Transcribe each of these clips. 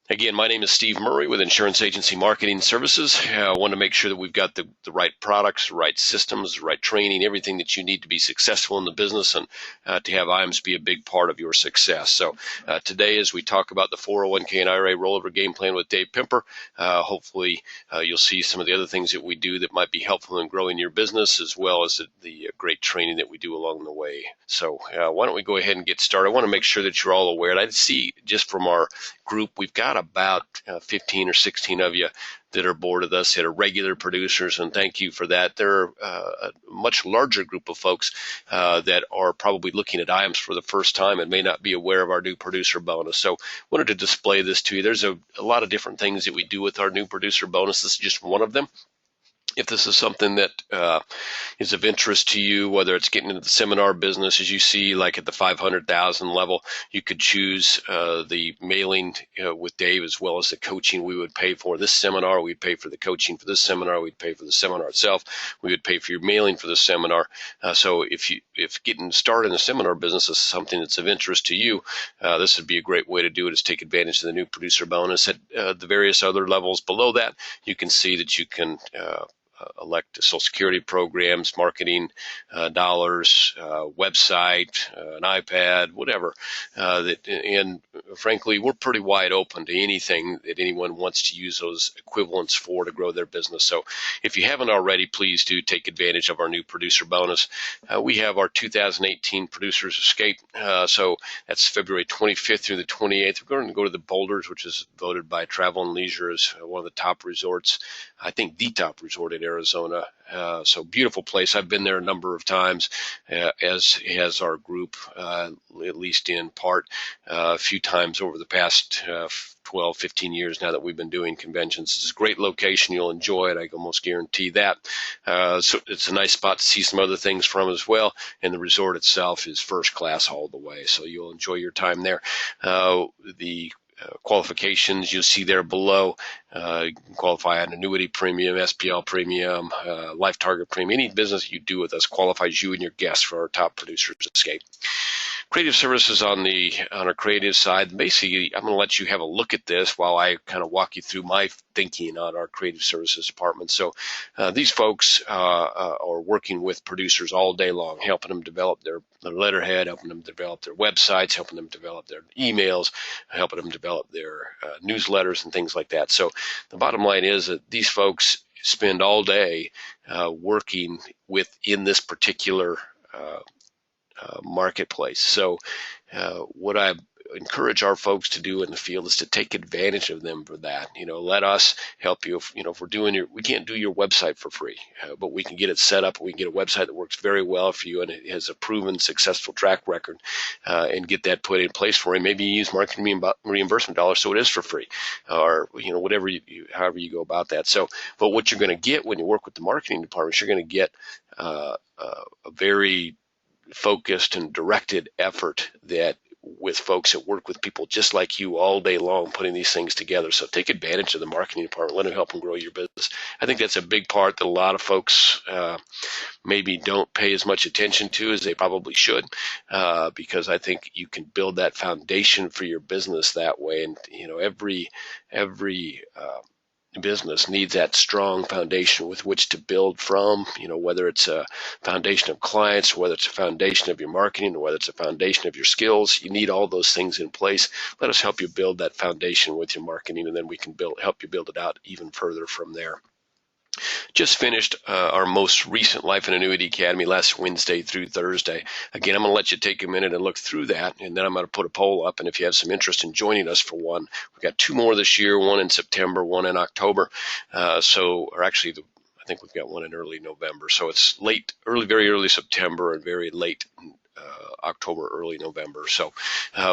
Again, my name is Steve Murray with Insurance Agency Marketing Services. I want to make sure that we've got the right products, the right systems, the right training, everything that you need to be successful in the business and to have IAMS be a big part of your success. So today, as we talk about the 401k and IRA rollover game plan with Dave Pimper, hopefully you'll see some of the other things that we do that might be helpful in growing your business, as well as the great training that we do along the way. So why don't we go ahead and get started? I want to make sure that you're all aware. And I see just from our group, we've got about 15 or 16 of you that are aboard with us that are regular producers, and thank you for that. There are a much larger group of folks that are probably looking at IAMS for the first time and may not be aware of our new producer bonus. So wanted to display this to you. There's a lot of different things that we do with our new producer bonus. This is just one of them. If this is something that is of interest to you, whether it's getting into the seminar business, as you see, like at the 500,000 level, you could choose the mailing with Dave, as well as the coaching we would pay for this seminar. We'd pay for the coaching for this seminar. We'd pay for the seminar itself. We would pay for your mailing for the seminar. So if getting started in the seminar business is something that's of interest to you, this would be a great way to do it, is take advantage of the new producer bonus. At the various other levels below that, you can see that you can elect Social Security programs, marketing dollars, website, an iPad, whatever. And frankly, we're pretty wide open to anything that anyone wants to use those equivalents for to grow their business. So if you haven't already, please do take advantage of our new producer bonus. We have our 2018 Producers Escape. So that's February 25th through the 28th. We're going to go to the Boulders, which is voted by Travel and Leisure as one of the top resorts. I think the top resort in Arizona. So beautiful place. I've been there a number of times, as has our group, at least in part, a few times over the past 12, 15 years now that we've been doing conventions. It's a great location. You'll enjoy it. I can almost guarantee that. So it's a nice spot to see some other things from as well. And the resort itself is first class all the way. So you'll enjoy your time there. The qualifications you'll see there below. You can qualify an annuity premium, SPL premium, life target premium. Any business you do with us qualifies you and your guests for our top producers escape. Creative services on our creative side. Basically, I'm going to let you have a look at this while I kind of walk you through my thinking on our creative services department. So these folks are working with producers all day long, helping them develop their letterhead, helping them develop their websites, helping them develop their emails, helping them develop their newsletters and things like that. So the bottom line is that these folks spend all day working within this particular marketplace. So what I encourage our folks to do in the field is to take advantage of them for that. Let us help you. If we're doing we can't do your website for free, but we can get it set up. We can get a website that works very well for you and it has a proven successful track record, and get that put in place for you. Maybe you use marketing reimbursement dollars, so it is for free, or whatever however you go about that. So, but what you're going to get when you work with the marketing department is you're going to get a very focused and directed effort with folks that work with people just like you all day long putting these things together. So take advantage of the marketing department. Let them help them grow your business. I think that's a big part that a lot of folks maybe don't pay as much attention to as they probably should, because I think you can build that foundation for your business that way. And every business needs that strong foundation with which to build from, whether it's a foundation of clients, whether it's a foundation of your marketing, or whether it's a foundation of your skills. You need all those things in place. Let us help you build that foundation with your marketing, and then we can help you build it out even further from there. Just finished our most recent Life and Annuity Academy last Wednesday through Thursday. Again, I'm going to let you take a minute and look through that, and then I'm going to put a poll up. And if you have some interest in joining us for one, we've got 2 more this year, one in September, one in October. I think we've got one in early November. So it's very early September and very late October, early November. So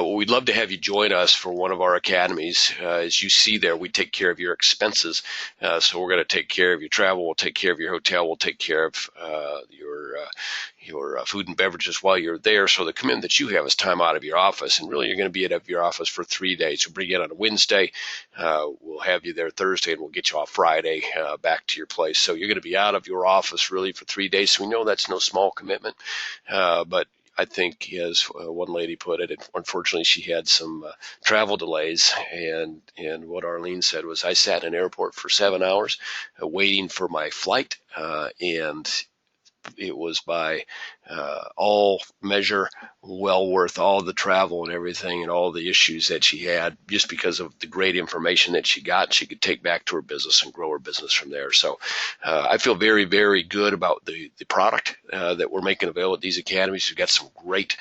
we'd love to have you join us for one of our academies. As you see there, we take care of your expenses. So we're going to take care of your travel. We'll take care of your hotel. We'll take care of your food and beverages while you're there. So the commitment that you have is time out of your office, and really you're going to be out of your office for 3 days. We'll bring you in on a Wednesday. We'll have you there Thursday, and we'll get you off Friday back to your place. So you're going to be out of your office really for 3 days. So we know that's no small commitment, but I think, as one lady put it, unfortunately she had some travel delays, and what Arlene said was, I sat in an airport for 7 hours waiting for my flight, and it was by all measure well worth all the travel and everything and all the issues that she had, just because of the great information that she got. She could take back to her business and grow her business from there. So I feel very, very good about the product that we're making available at these academies. We've got some great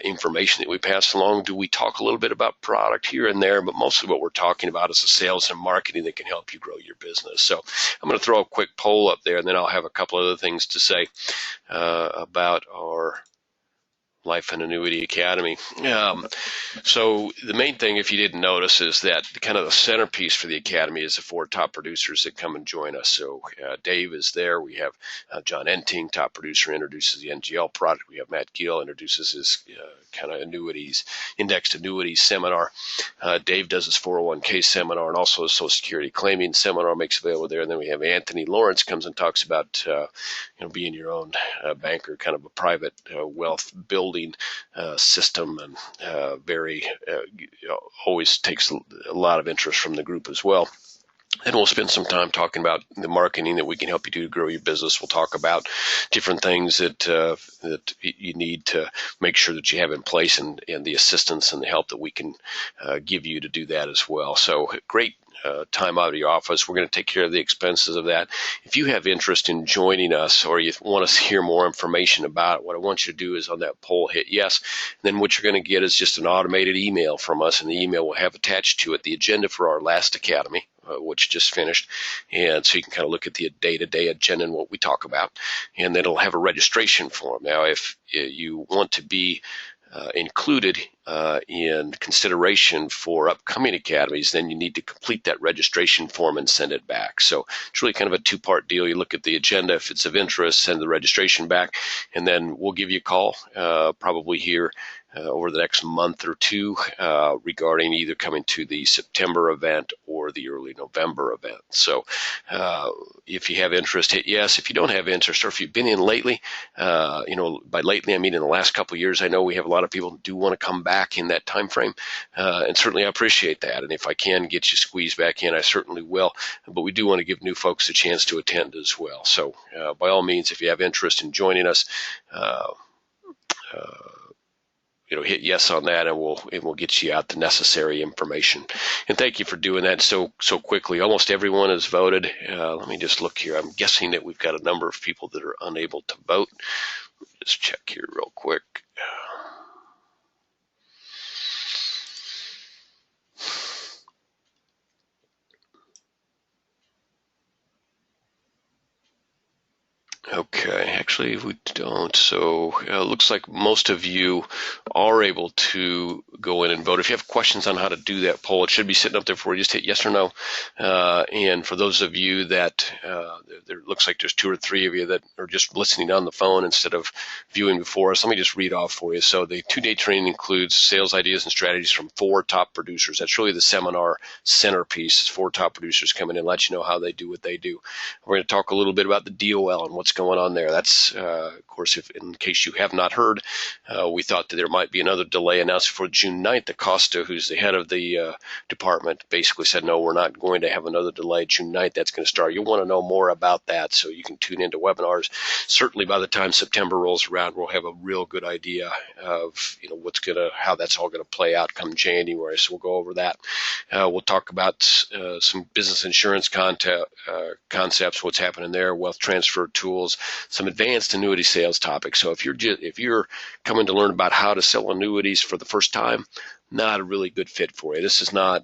information that we pass along. Do we talk a little bit about product here and there, but mostly what we're talking about is the sales and marketing that can help you grow your business. So I'm going to throw a quick poll up there, and then I'll have a couple other things to say about our Life and Annuity Academy. So the main thing, if you didn't notice, is that kind of the centerpiece for the Academy is the 4 top producers that come and join us. So Dave is there. We have John Enting, top producer, introduces the NGL product. We have Matt Gill, introduces his kind of annuities, indexed annuities seminar. Dave does his 401k seminar and also his Social Security claiming seminar makes available there. And then we have Anthony Lawrence comes and talks about being your own banker, kind of a private wealth building system, and very always takes a lot of interest from the group as well. And we'll spend some time talking about the marketing that we can help you do to grow your business. We'll talk about different things that you need to make sure that you have in place, and the assistance and the help that we can give you to do that as well. So great time out of your office. We're going to take care of the expenses of that. If you have interest in joining us, or you want to hear more information about it, what I want you to do is on that poll, hit yes. Then what you're going to get is just an automated email from us, and the email will have attached to it the agenda for our last Academy, which just finished. And so you can kind of look at the day-to-day agenda and what we talk about. And then it'll have a registration form. Now, if you want to be included in consideration for upcoming academies, then you need to complete that registration form and send it back. So it's really kind of a 2-part deal. You look at the agenda. If it's of interest, send the registration back, and then we'll give you a call probably here over the next month or two regarding either coming to the September event or the early November event. So if you have interest, hit yes. If you don't have interest, or if you've been in lately, by lately I mean in the last couple of years, I know we have a lot of people who do want to come back in that time frame, and certainly I appreciate that. And if I can get you squeezed back in, I certainly will. But we do want to give new folks a chance to attend as well. So by all means, if you have interest in joining us, hit yes on that, and we'll get you out the necessary information. And thank you for doing that so quickly. Almost everyone has voted. Let me just look here. I'm guessing that we've got a number of people that are unable to vote. Just check here real quick. Okay, actually we don't. So it looks like most of you are able to go in and vote. If you have questions on how to do that poll, it should be sitting up there for you. Just hit yes or no. And for those of you that there looks like there's 2 or 3 of you that are just listening on the phone instead of viewing before us, let me just read off for you. So the 2-day training includes sales ideas and strategies from 4 top producers. That's really the seminar centerpiece. 4 top producers come in and let you know how they do what they do. We're going to talk a little bit about the DOL and what's going on there. That's, of course, if in case you have not heard, we thought that there might be another delay announced for June 9th. Acosta, who's the head of the department, basically said, no, we're not going to have another delay. June 9th, that's going to start. You'll want to know more about that, so you can tune into webinars. Certainly by the time September rolls around, we'll have a real good idea of how that's all going to play out come January. So we'll go over that. We'll talk about some business insurance concepts, what's happening there, wealth transfer tools, some advanced annuity sales topics. So if you're coming to learn about how to sell annuities for the first time, not a really good fit for you. This is not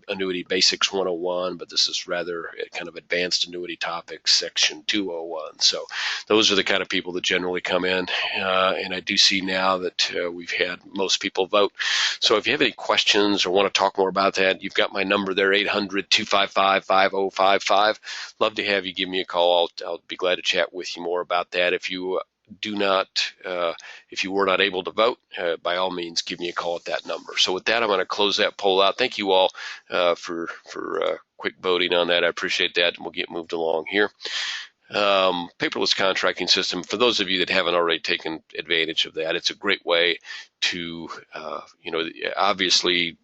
Annuity Basics 101, but this is rather kind of advanced annuity topics, section 201. So those are the kind of people that generally come in, and I do see now that we've had most people vote. So if you have any questions or want to talk more about that, you've got my number there, 800-255-5055. Love to have you give me a call. I'll be glad to chat with you more about that. If you were not able to vote, by all means, give me a call at that number. So with that, I'm going to close that poll out. Thank you all for quick voting on that. I appreciate that, and we'll get moved along here. Paperless contracting system, for those of you that haven't already taken advantage of that, it's a great way to, obviously,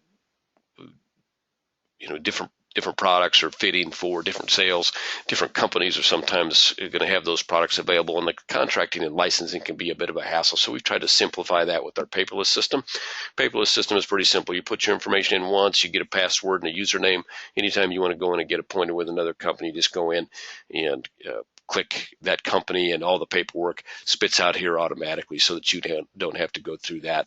different products are fitting for different sales. Different companies are sometimes going to have those products available, and the contracting and licensing can be a bit of a hassle. So we've tried to simplify that with our paperless system. Paperless system is pretty simple. You put your information in once, you get a password and a username. Anytime you want to go in and get appointed with another company, you just go in and click that company, and all the paperwork spits out here automatically, so that you don't have to go through that,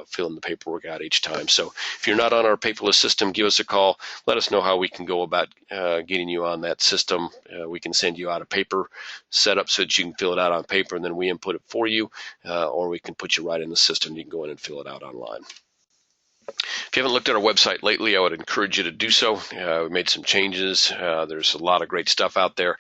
filling the paperwork out each time. So if you're not on our paperless system, give us a call. Let us know how we can go about getting you on that system. We can send you out a paper setup so that you can fill it out on paper, and then we input it for you, or we can put you right in the system. You can go in and fill it out online. If you haven't looked at our website lately, I would encourage you to do so. We made some changes. There's a lot of great stuff out there.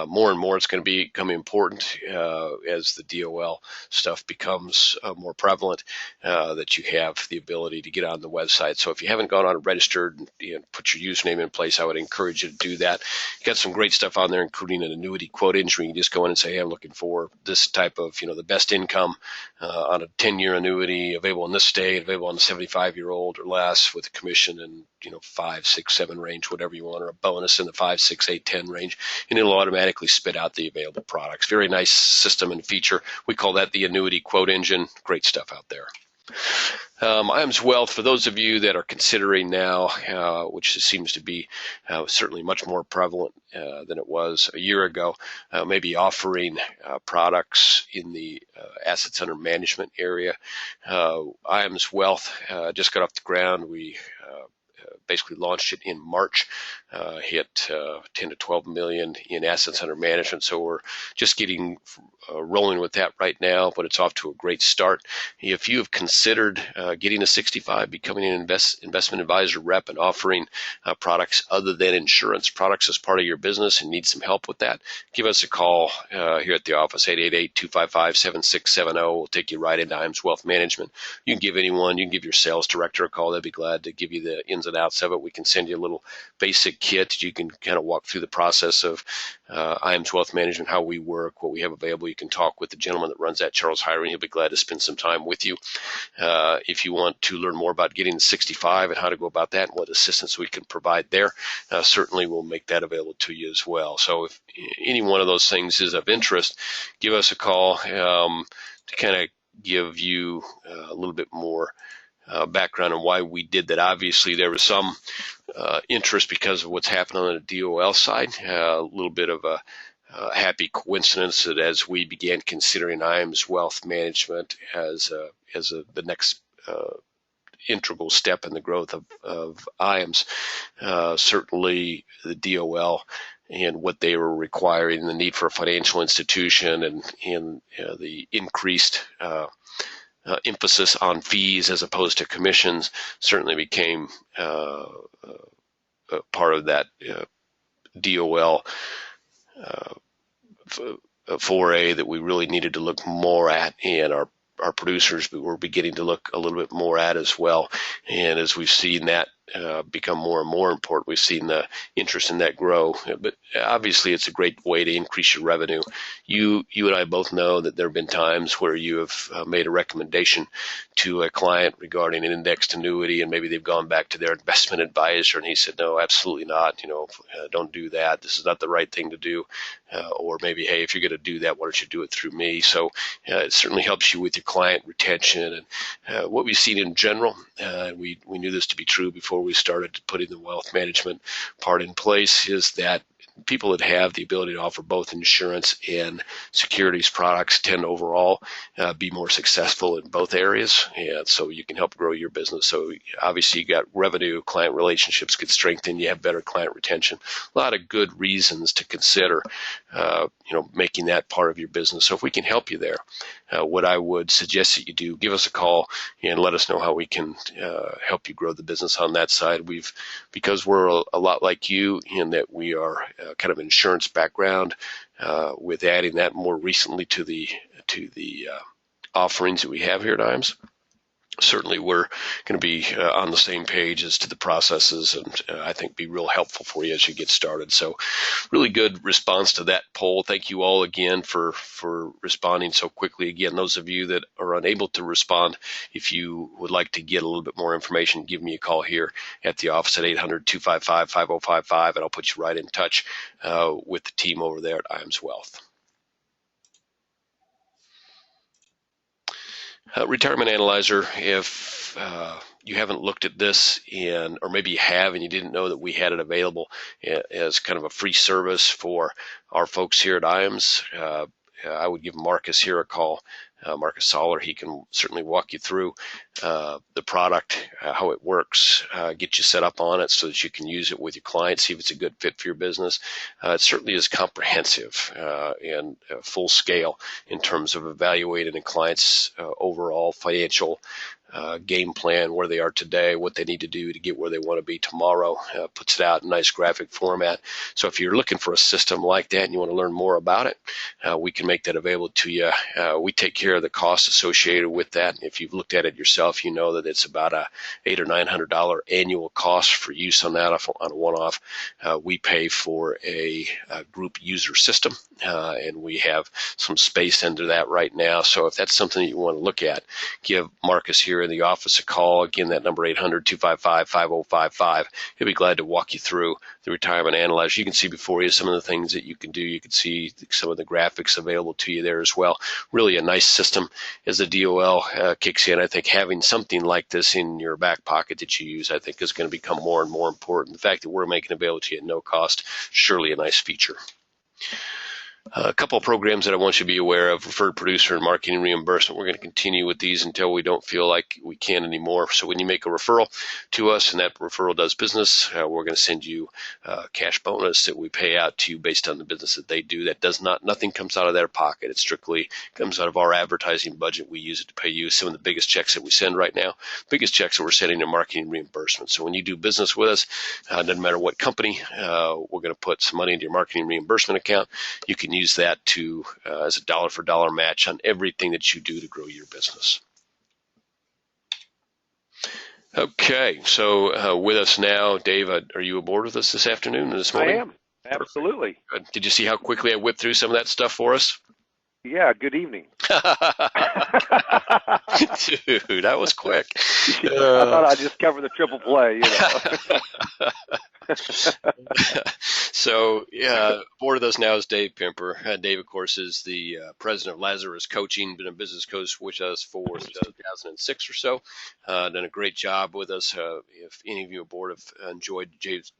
More and more it's going to become important as the DOL stuff becomes more prevalent, that you have the ability to get on the website. So if you haven't gone on and registered and put your username in place, I would encourage you to do that. You've got some great stuff on there, including an annuity quote engine. You can just go in and say, hey, I'm looking for this type of, the best income on a 10-year annuity available in this state, available on the 75-year-old or less, with a commission in 5, 6, 7 range, whatever you want, or a bonus in the 5, 6, 8, 10 range, and it'll automatically spit out the available products. Very nice system and feature. We call that the annuity quote engine. Great stuff out there. IAMS Wealth, for those of you that are considering now, which seems to be certainly much more prevalent than it was a year ago, maybe offering products in the assets under management area. IAMS Wealth just got off the ground. We basically launched it in March, hit 10 to 12 million in assets under management. So we're just getting rolling with that right now, but it's off to a great start. If you have considered getting to 65, becoming an investment advisor rep and offering products other than insurance products as part of your business and need some help with that, give us a call here at the office, 888-255-7670. We'll take you right into IAMS Wealth Management. You can give your sales director a call. They'd be glad to give you the ins and outs of it. We can send you a little basic kit. You can kind of walk through the process of IAMS Wealth Management, how we work, what we have available. You can talk with the gentleman that runs that, Charles Hiring. He'll be glad to spend some time with you. If you want to learn more about getting to 65 and how to go about that and what assistance we can provide there, certainly we'll make that available to you as well. So if any one of those things is of interest, give us a call to kind of give you a little bit more background on why we did that. Obviously, there was some interest because of what's happening on the DOL side. A little bit of a happy coincidence that as we began considering IAMS Wealth Management as the next integral step in the growth of IAMS, certainly the DOL and what they were requiring, the need for a financial institution, and the increased emphasis on fees as opposed to commissions certainly became part of that DOL foray that we really needed to look more at, and our producers were beginning to look a little bit more at as well. And as we've seen that become more and more important, we've seen the interest in that grow. But obviously, it's a great way to increase your revenue. You and I both know that there have been times where you have made a recommendation to a client regarding an indexed annuity, and maybe they've gone back to their investment advisor, and he said, no, absolutely not. Don't do that. This is not the right thing to do. Or maybe, hey, if you're going to do that, why don't you do it through me? So it certainly helps you with your client retention. And what we've seen in general, we knew this to be true before we started putting the wealth management part in place, is that people that have the ability to offer both insurance and securities products tend to overall be more successful in both areas, and so you can help grow your business. So obviously you got revenue, client relationships get strengthened, you have better client retention. A lot of good reasons to consider making that part of your business. So if we can help you there, what I would suggest that you do, give us a call and let us know how we can help you grow the business on that side. Because we're a lot like you in that we are kind of insurance background, with adding that more recently to the offerings that we have here at IAMS. certainly we're going to be on the same page as to the processes, and I think be real helpful for you as you get started. So really good response to that poll. Thank you all again for responding so quickly. Again, those of you that are unable to respond, if you would like to get a little bit more information, give me a call here at the office at 800-255-5055, and I'll put you right in touch with the team over there at IAMS Wealth. Retirement Analyzer, if you haven't looked at this, or maybe you have and you didn't know that we had it available as kind of a free service for our folks here at IAMS, I would give Marcus here a call, Marcus Soller. He can certainly walk you through the product, how it works, get you set up on it so that you can use it with your clients, see if it's a good fit for your business. It certainly is comprehensive and full scale in terms of evaluating a client's overall financial game plan, where they are today, what they need to do to get where they want to be tomorrow. Puts it out in nice graphic format. So if you're looking for a system like that and you want to learn more about it, we can make that available to you. We take care of the costs associated with that. If you've looked at it yourself, you know that it's about a $800 or $900 annual cost for use on that on a one-off. We pay for a group user system, and we have some space into that right now. So if that's something that you want to look at, give Marcus here in the office a call. Again, that number 800-255-5055. He'll be glad to walk you through the Retirement Analyzer. You can see before you some of the things that you can do. You can see some of the graphics available to you there as well. Really a nice system as the DOL kicks in. I think having something like this in your back pocket that you use, I think, is going to become more and more important. The fact that we're making it available to you at no cost, surely a nice feature. A couple of programs that I want you to be aware of: referred producer and marketing reimbursement. We're going to continue with these until we don't feel like we can anymore. So when you make a referral to us and that referral does business, we're going to send you a cash bonus that we pay out to you based on the business that they do. That nothing comes out of their pocket. It strictly comes out of our advertising budget. We use it to pay you. Some of the biggest checks that we send right now, biggest checks that we're sending are marketing reimbursement. So when you do business with us, doesn't matter what company, we're going to put some money into your marketing reimbursement account. You can use that to as a dollar for dollar match on everything that you do to grow your business. Okay, so with us now, Dave, are you aboard with us this afternoon or this morning? I am, absolutely. Perfect. Did you see how quickly I whipped through some of that stuff for us? Yeah, good evening. Dude, that was quick. I thought I'd just cover the triple play, So, aboard with us now is Dave Pimper. Dave, of course, is the president of Lazarus Coaching, been a business coach with us for 2006 or so. Done a great job with us. If any of you aboard have enjoyed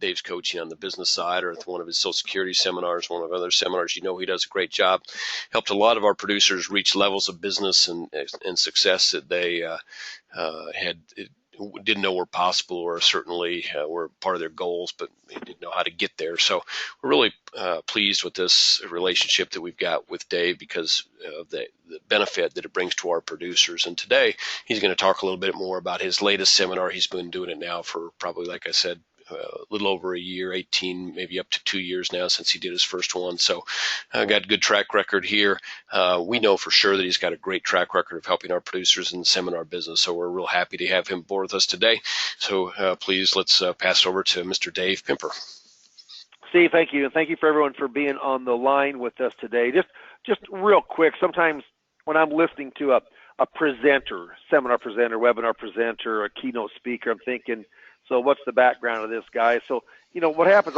Dave's coaching on the business side or one of his Social Security seminars, one of other seminars, you know he does a great job. Helped a lot of our producers reach levels of business and success that they didn't know were possible, or certainly were part of their goals, but they didn't know how to get there. So we're really pleased with this relationship that we've got with Dave because of the benefit that it brings to our producers. And today he's going to talk a little bit more about his latest seminar. He's been doing it now for probably, like I said, a little over a year, 18, maybe up to 2 years now since he did his first one. So got a good track record here. We know for sure that he's got a great track record of helping our producers in the seminar business. So we're real happy to have him aboard with us today. So please, let's pass over to Mr. Dave Pimper. Steve, thank you. And thank you for everyone for being on the line with us today. Just real quick, sometimes when I'm listening to a presenter, seminar presenter, webinar presenter, a keynote speaker, I'm thinking, so what's the background of this guy? So, what happens,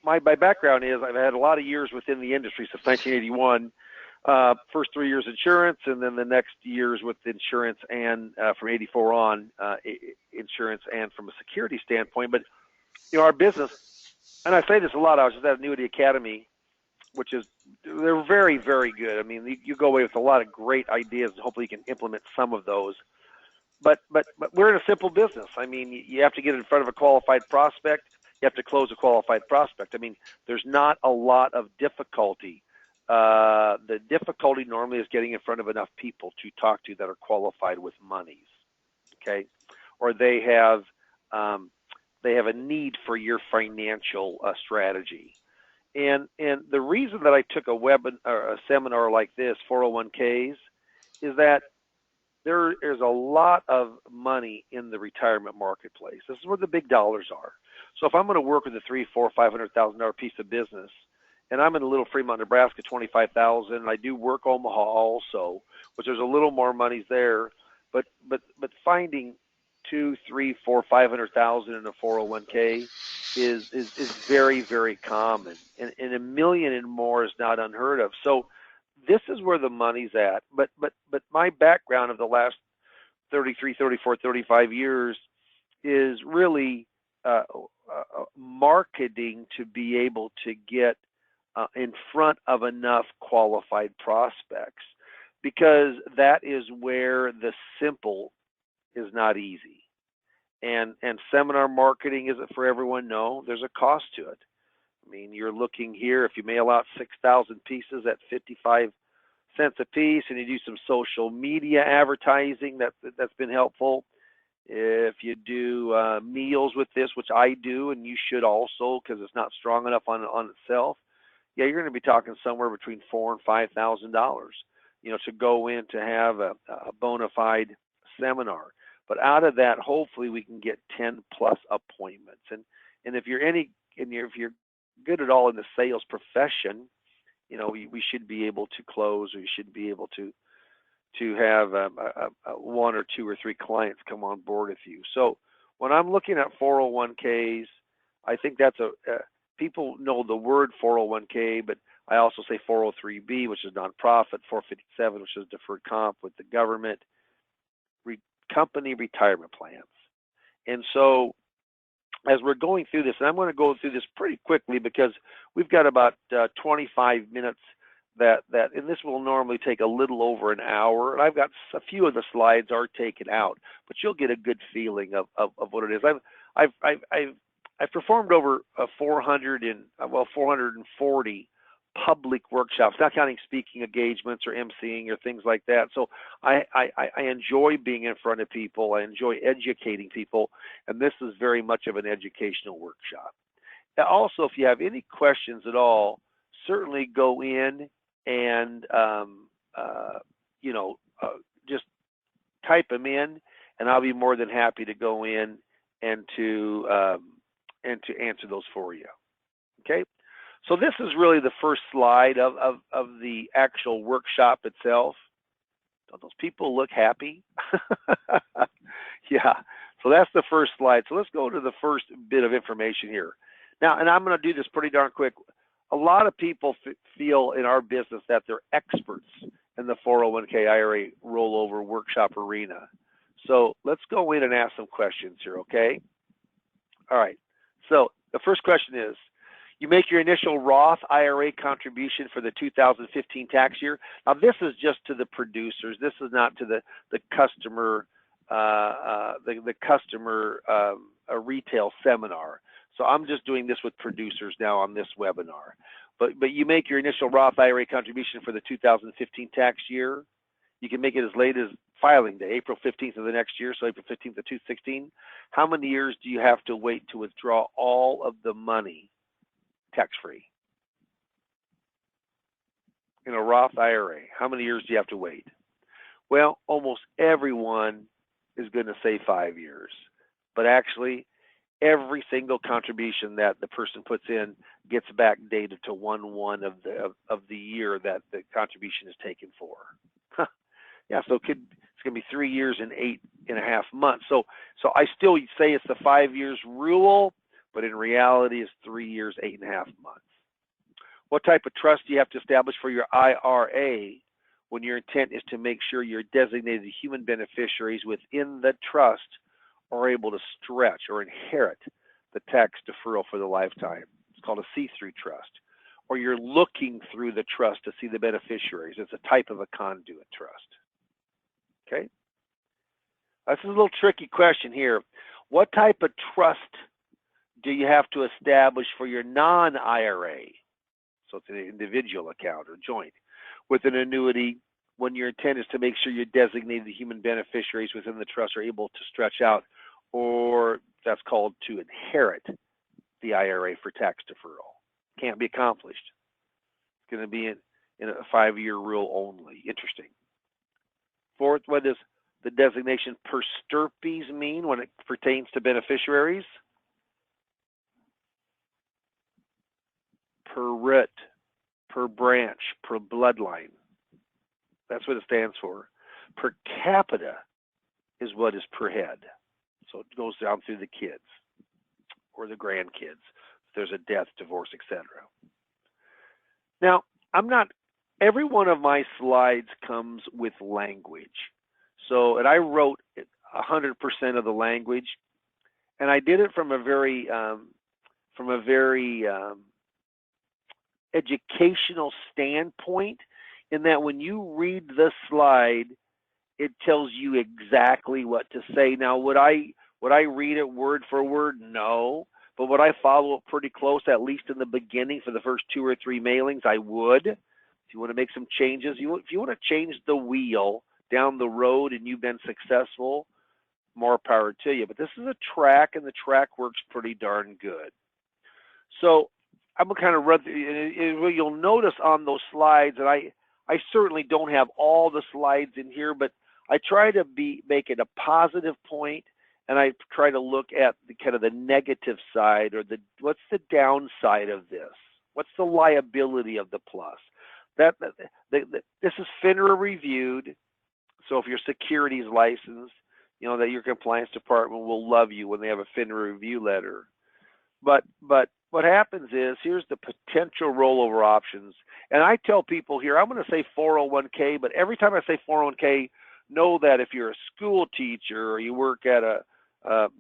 my background is I've had a lot of years within the industry since 1981, first 3 years insurance, and then the next years with insurance and from 84 on, insurance and from a security standpoint. But, our business, and I say this a lot, I was just at Annuity Academy, they're very, very good. I mean, you go away with a lot of great ideas, and hopefully you can implement some of those. But we're in a simple business. I mean, you have to get in front of a qualified prospect. You have to close a qualified prospect. I mean, there's not a lot of difficulty. The difficulty normally is getting in front of enough people to talk to that are qualified with monies, okay? Or they have a need for your financial strategy. And the reason that I took a seminar like this, 401ks, is that there is a lot of money in the retirement marketplace. This is where the big dollars are. So if I'm going to work with a $300,000, $400,000, $500,000 piece of business, and I'm in Little Fremont, Nebraska, 25,000, and I do work Omaha also, which there's a little more money there, but finding 2, 3, 4, 500,000 in a 401k is very, very common, and $1 million and more is not unheard of. So this is where the money's at. But my background of the last 33, 34, 35 years is really marketing to be able to get in front of enough qualified prospects, because that is where the simple is not easy. And seminar marketing isn't for everyone. No, there's a cost to it. I mean, you're looking here, if you mail out 6,000 pieces at 55 cents a piece, and you do some social media advertising, that's been helpful. If you do meals with this, which I do, and you should also, because it's not strong enough on itself, yeah, you're going to be talking somewhere between $4,000 and $5,000, to go in to have a bona fide seminar. But out of that, hopefully we can get 10 plus appointments. And if you're if you're good at all in the sales profession, we should be able to close, or you should be able to have a 1 or 2 or 3 clients come on board with you. So when I'm looking at 401ks, I think that's people know the word 401k, but I also say 403b, which is nonprofit, 457, which is deferred comp with the government, company retirement plans. And so as we're going through this, and I'm going to go through this pretty quickly because we've got about 25 minutes and this will normally take a little over an hour. And I've got a few of the slides are taken out, but you'll get a good feeling of what it is. I've performed over 440 public workshops, not counting speaking engagements or emceeing or things like that. So I enjoy being in front of people. I enjoy educating people, and this is very much of an educational workshop. Now, also, if you have any questions at all, certainly go in and just type them in, and I'll be more than happy to go in and to answer those for you. Okay. So this is really the first slide of the actual workshop itself. Don't those people look happy? Yeah. So that's the first slide. So let's go to the first bit of information here. Now, and I'm going to do this pretty darn quick. A lot of people feel in our business that they're experts in the 401k IRA rollover workshop arena. So let's go in and ask some questions here, okay? All right. So the first question is, you make your initial Roth IRA contribution for the 2015 tax year. Now, this is just to the producers. This is not to the customer, a retail seminar. So I'm just doing this with producers now on this webinar. But you make your initial Roth IRA contribution for the 2015 tax year. You can make it as late as filing day, April 15th of the next year, so April 15th of 2016. How many years do you have to wait to withdraw all of the money tax-free? In a Roth IRA, how many years do you have to wait? Well, almost everyone is going to say 5 years, but actually every single contribution that the person puts in gets backdated to 1/1 of the year that the contribution is taken for. Yeah, so it's going to be 3 years and 8.5 months. So I still say it's the 5 years rule, but in reality it's 3 years, 8.5 months. What type of trust do you have to establish for your IRA when your intent is to make sure your designated human beneficiaries within the trust are able to stretch or inherit the tax deferral for the lifetime? It's called a see-through trust. Or you're looking through the trust to see the beneficiaries. It's a type of a conduit trust. Okay? This is a little tricky question here. What type of trust do you have to establish for your non-IRA? So it's an individual account or joint with an annuity when your intent is to make sure your designated human beneficiaries within the trust are able to stretch out, or that's called to inherit the IRA for tax deferral. Can't be accomplished. It's going to be in a 5-year rule only. Interesting. Fourth, what is the designation per stirpes mean when it pertains to beneficiaries? Per root, per branch, per bloodline. That's what it stands for. Per capita is what is per head. So it goes down through the kids or the grandkids. If there's a death, divorce, etc. Now, every one of my slides comes with language. So, and I wrote 100% of the language, and I did it from a very educational standpoint, in that when you read the slide, it tells you exactly what to say. Now, would I read it word for word? No. But would I follow it pretty close, at least in the beginning for the first 2 or 3 mailings? I would. If you want to make some changes, if you want to change the wheel down the road and you've been successful, more power to you. But this is a track, and the track works pretty darn good. So I'm going to kind of run through. You'll notice on those slides, and I certainly don't have all the slides in here, but I try to make it a positive point, and I try to look at the kind of the negative side, or what's the downside of this? What's the liability of the plus? This is FINRA reviewed, so if your securities licensed, you know that your compliance department will love you when they have a FINRA review letter. But what happens is, here's the potential rollover options. And I tell people here, I'm going to say 401k, but every time I say 401k, know that if you're a school teacher or you work at a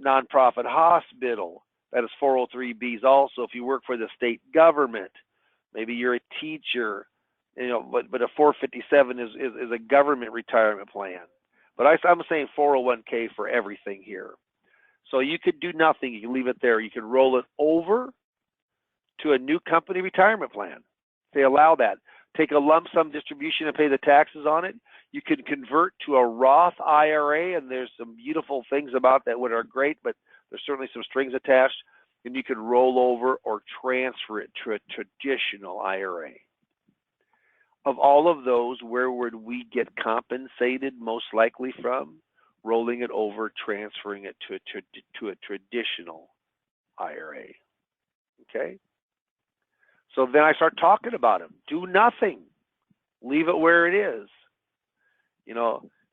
nonprofit hospital, that is 403bs also. If you work for the state government, maybe you're a teacher, but a 457 is a government retirement plan. But I'm saying 401k for everything here. So you could do nothing. You can leave it there. You can roll it over to a new company retirement plan. They allow that. Take a lump sum distribution and pay the taxes on it. You can convert to a Roth IRA, and there's some beautiful things about that that are great, but there's certainly some strings attached. And you can roll over or transfer it to a traditional IRA. Of all of those, where would we get compensated most likely from? Rolling it over, transferring it to a traditional IRA. Okay? So then I start talking about them. Do nothing. Leave it where it is.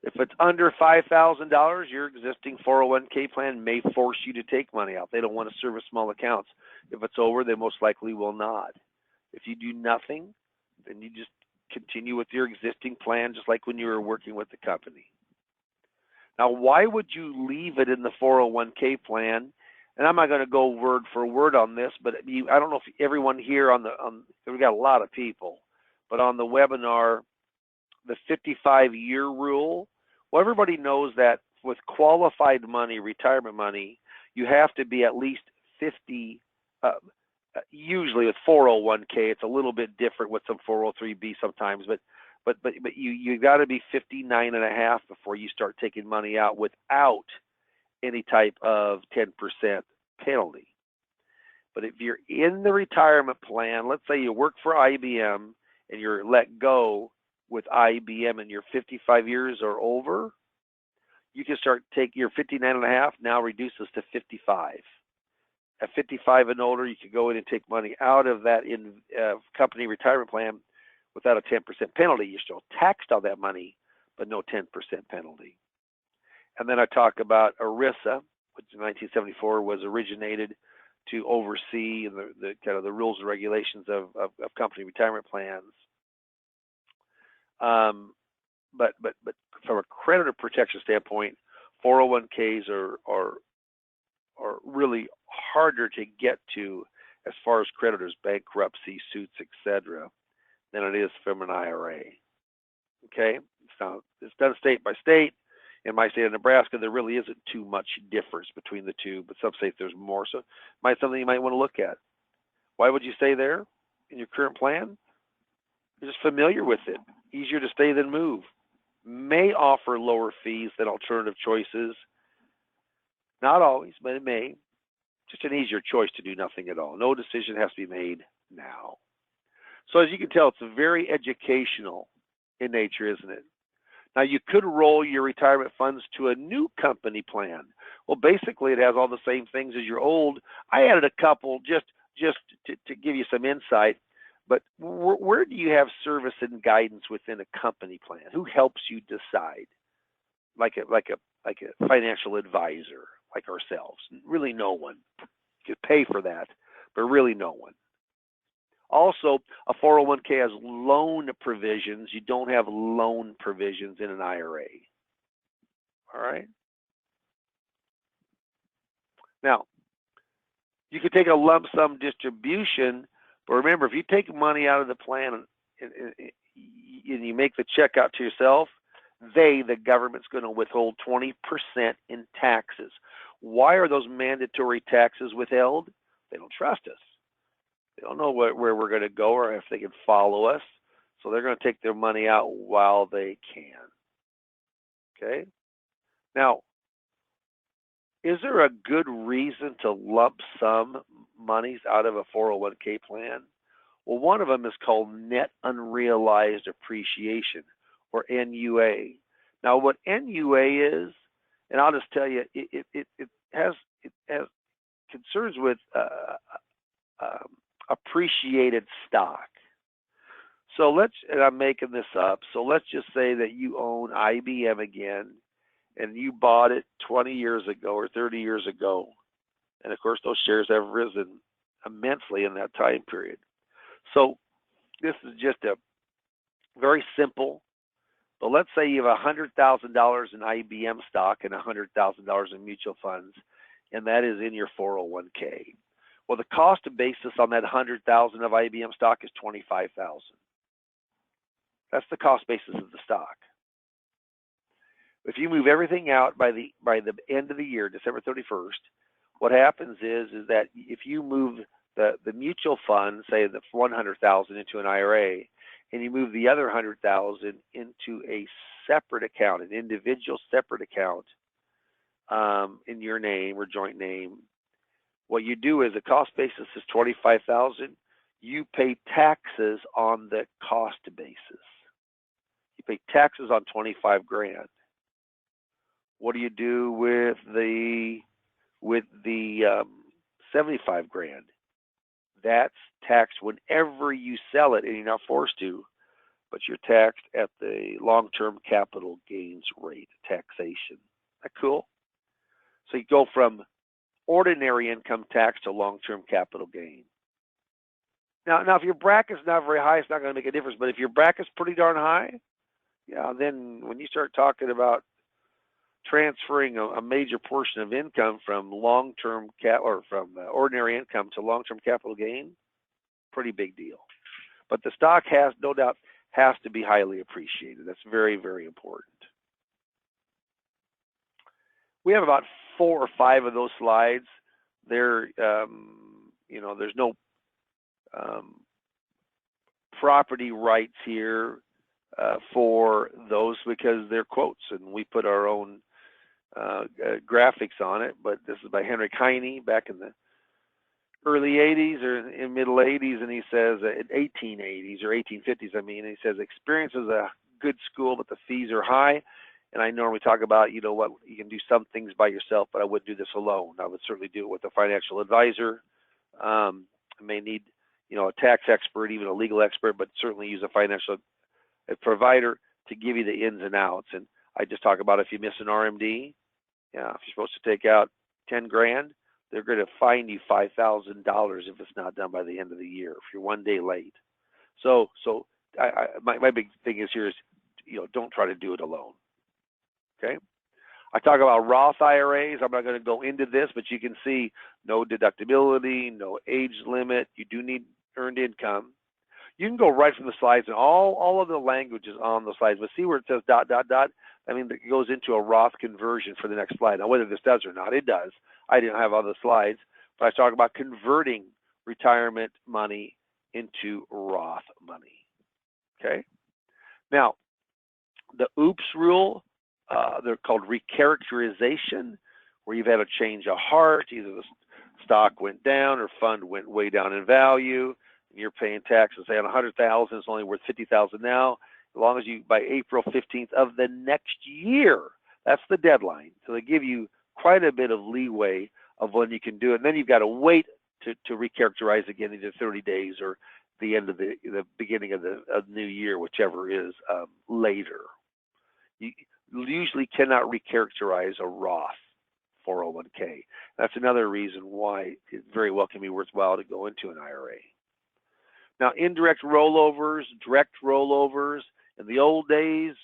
If it's under $5,000, your existing 401k plan may force you to take money out. They don't want to service small accounts. If it's over, they most likely will not. If you do nothing, then you just continue with your existing plan, just like when you were working with the company. Now, why would you leave it in the 401k plan? And I'm not going to go word for word on this, but I don't know if everyone here we've got a lot of people, but on the webinar, the 55-year rule, well, everybody knows that with qualified money, retirement money, you have to be at least 50. Usually with 401k, it's a little bit different with some 403b sometimes, but you got to be 59 and a half before you start taking money out without any type of 10% penalty. But if you're in the retirement plan, let's say you work for IBM and you're let go with IBM and you're 55 years or over, you can start take your 59 and a half now reduces to 55. At 55 and older, you can go in and take money out of that company retirement plan without a 10% penalty. You're still taxed on that money, but no 10% penalty. And then I talk about ERISA, which in 1974 was originated to oversee the kind of the rules and regulations of company retirement plans. But from a creditor protection standpoint, 401ks are really harder to get to as far as creditors, bankruptcy, suits, etc., than it is from an IRA. Okay, so it's done state by state. In my state of Nebraska, there really isn't too much difference between the two, but some states there's more. So, something you might want to look at. Why would you stay there in your current plan? You're just familiar with it. Easier to stay than move. May offer lower fees than alternative choices. Not always, but it may. Just an easier choice to do nothing at all. No decision has to be made now. So as you can tell, it's very educational in nature, isn't it? Now, you could roll your retirement funds to a new company plan. Well, basically, it has all the same things as your old. I added a couple just to give you some insight. But where do you have service and guidance within a company plan? Who helps you decide? Like a financial advisor, like ourselves. Really, no one. You could pay for that, but really, no one. Also, a 401k has loan provisions. You don't have loan provisions in an IRA. All right? Now, you could take a lump sum distribution, but remember, if you take money out of the plan and you make the check out to yourself, the government's going to withhold 20% in taxes. Why are those mandatory taxes withheld? They don't trust us. They don't know where we're going to go or if they can follow us. So they're going to take their money out while they can. Okay? Now, is there a good reason to lump sum monies out of a 401k plan? Well, one of them is called net unrealized appreciation, or NUA. Now, what NUA is, and I'll just tell you, it has concerns with appreciated stock. So and I'm making this up, so let's just say that you own IBM again, and you bought it 20 years ago or 30 years ago. And of course, those shares have risen immensely in that time period. So this is just a very simple, but let's say you have $100,000 in IBM stock and $100,000 in mutual funds, and that is in your 401k. Well, the cost basis on that $100,000 of IBM stock is $25,000. That's the cost basis of the stock. If you move everything out by the end of the year, December 31st, what happens is that if you move the mutual fund, say the $100,000 into an IRA, and you move the other $100,000 into a separate account, an individual separate account in your name or joint name, what you do is the cost basis is $25,000. You pay taxes on the cost basis. You pay taxes on $25,000. What do you do with the $75,000? That's taxed whenever you sell it, and you're not forced to, but you're taxed at the long-term capital gains rate taxation. Isn't that cool? So you go from ordinary income tax to long-term capital gain. Now, if your bracket's not very high, it's not going to make a difference. But if your bracket's pretty darn high, yeah, then when you start talking about transferring a major portion of income from long-term from ordinary income to long-term capital gain, pretty big deal. But the stock has, no doubt, has to be highly appreciated. That's very, very important. We have about 4 or 5 of those slides. There's no property rights here for those because they're quotes, and we put our own graphics on it. But this is by Henry Heine back in the early 80s or in middle 80s, and he says in 1880s or 1850s, and he says experience is a good school, but the fees are high. And I normally talk about, you can do some things by yourself, but I wouldn't do this alone. I would certainly do it with a financial advisor. I may need, a tax expert, even a legal expert, but certainly use a financial provider to give you the ins and outs. And I just talk about if you miss an RMD, if you're supposed to take out $10,000, they're going to fine you $5,000 if it's not done by the end of the year, if you're one day late. So my big thing is here is, don't try to do it alone. Okay. I talk about Roth IRAs. I'm not going to go into this, but you can see no deductibility, no age limit. You do need earned income. You can go right from the slides, and all of the language is on the slides. But see where it says ... it goes into a Roth conversion for the next slide. Now, whether this does or not, it does. I didn't have all the slides, but I talk about converting retirement money into Roth money. Okay. Now, the OOPS rule. They're called recharacterization, where you've had a change of heart. Either the stock went down or fund went way down in value, and you're paying taxes. Say on $100,000, it's only worth $50,000 now, as long as you, by April 15th of the next year. That's the deadline. So they give you quite a bit of leeway of when you can do it. And then you've got to wait to recharacterize again either 30 days or the end of the beginning of the new year, whichever is later. You usually cannot recharacterize a Roth 401k. That's another reason why it very well can be worthwhile to go into an IRA. Now, indirect rollovers, direct rollovers, in the old days,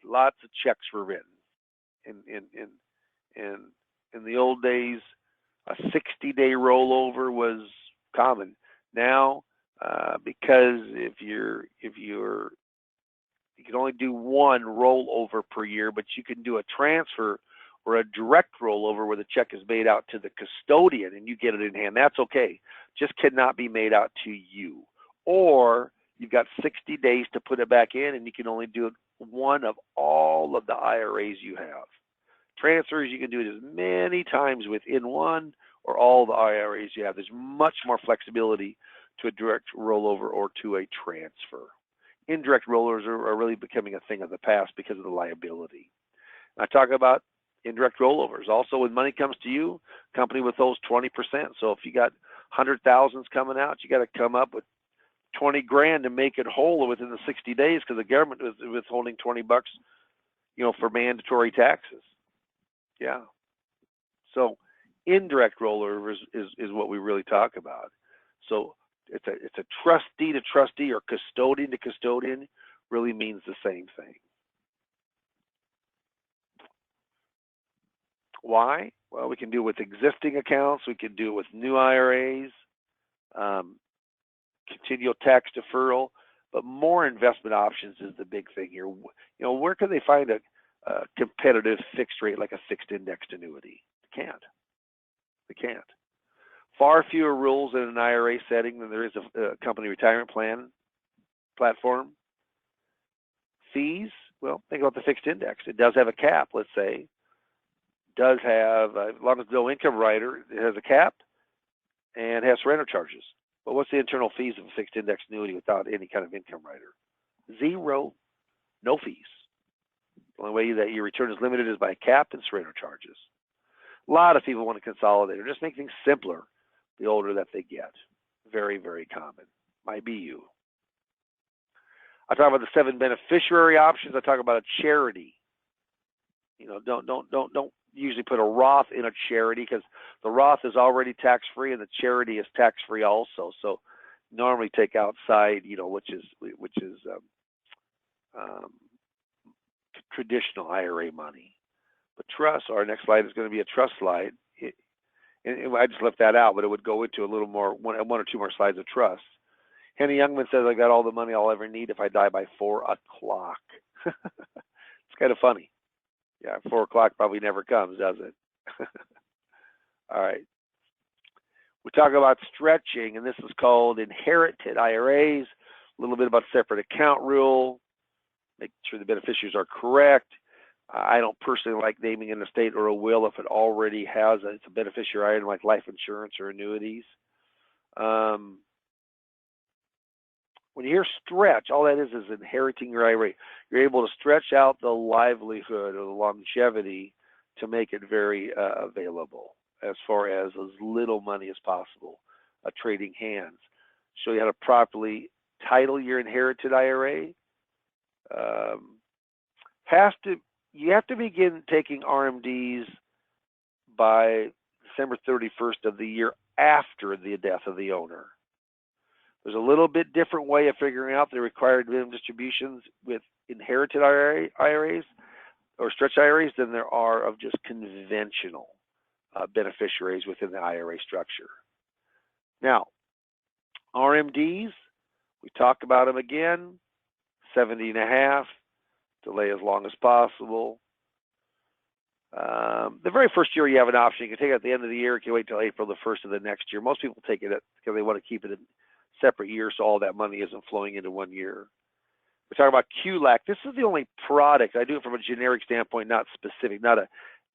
lots of checks were written. In the old days, a 60-day rollover was common. Now, because you can only do one rollover per year, but you can do a transfer or a direct rollover where the check is made out to the custodian and you get it in hand. That's okay. Just cannot be made out to you. Or you've got 60 days to put it back in, and you can only do it one of all of the IRAs you have. Transfers, you can do it as many times within one or all the IRAs you have. There's much more flexibility to a direct rollover or to a transfer. Indirect rollovers are really becoming a thing of the past because of the liability. And I talk about indirect rollovers. Also, when money comes to you, company withholds 20%. So if you got 100,000s coming out, you got to come up with 20 grand to make it whole within the 60 days because the government is withholding 20 bucks, for mandatory taxes. Yeah. So indirect rollovers is what we really talk about. So it's a trustee to trustee or custodian to custodian really means the same thing. Why? Well, we can do it with existing accounts. We can do it with new IRAs, continual tax deferral, but more investment options is the big thing here. Where can they find a competitive fixed rate like a fixed indexed annuity? They can't. Far fewer rules in an IRA setting than there is a company retirement plan platform. Fees, well, think about the fixed index. It does have a cap, let's say. Does have, as long as no income rider, it has a cap and has surrender charges. But what's the internal fees of a fixed index annuity without any kind of income rider? Zero. No fees. The only way that your return is limited is by cap and surrender charges. A lot of people want to consolidate or just make things simpler the older that they get. Very, very common. Might be you. I talk about the 7 beneficiary options. I talk about a charity. Don't usually put a Roth in a charity because the Roth is already tax-free and the charity is tax-free also. So normally take outside, which is traditional IRA money. But trust, our next slide is going to be a trust slide. And I just left that out, but it would go into a little more, one or two more slides of trust. Henny Youngman says, I got all the money I'll ever need if I die by 4 o'clock. It's kind of funny. Yeah, 4 o'clock probably never comes, does it? All right. We talk about stretching, and this is called inherited IRAs. A little bit about separate account rule. Make sure the beneficiaries are correct. I don't personally like naming an estate or a will if it already has it's a beneficiary item like life insurance or annuities. When you hear stretch, all that is inheriting your IRA. You're able to stretch out the livelihood or the longevity to make it very available as far as little money as possible, trading hands. Show you how to properly title your inherited IRA. You have to begin taking RMDs by December 31st of the year after the death of the owner. There's a little bit different way of figuring out the required minimum distributions with inherited IRAs or stretch IRAs than there are of just conventional beneficiaries within the IRA structure. Now, RMDs, we talk about them again, 70.5, delay as long as possible. The very first year you have an option, you can take it at the end of the year, you can wait till April the 1st of the next year. Most people take it because they want to keep it in separate years so all that money isn't flowing into one year. We're talking about QLAC. This is the only product, I do it from a generic standpoint, not specific, I'm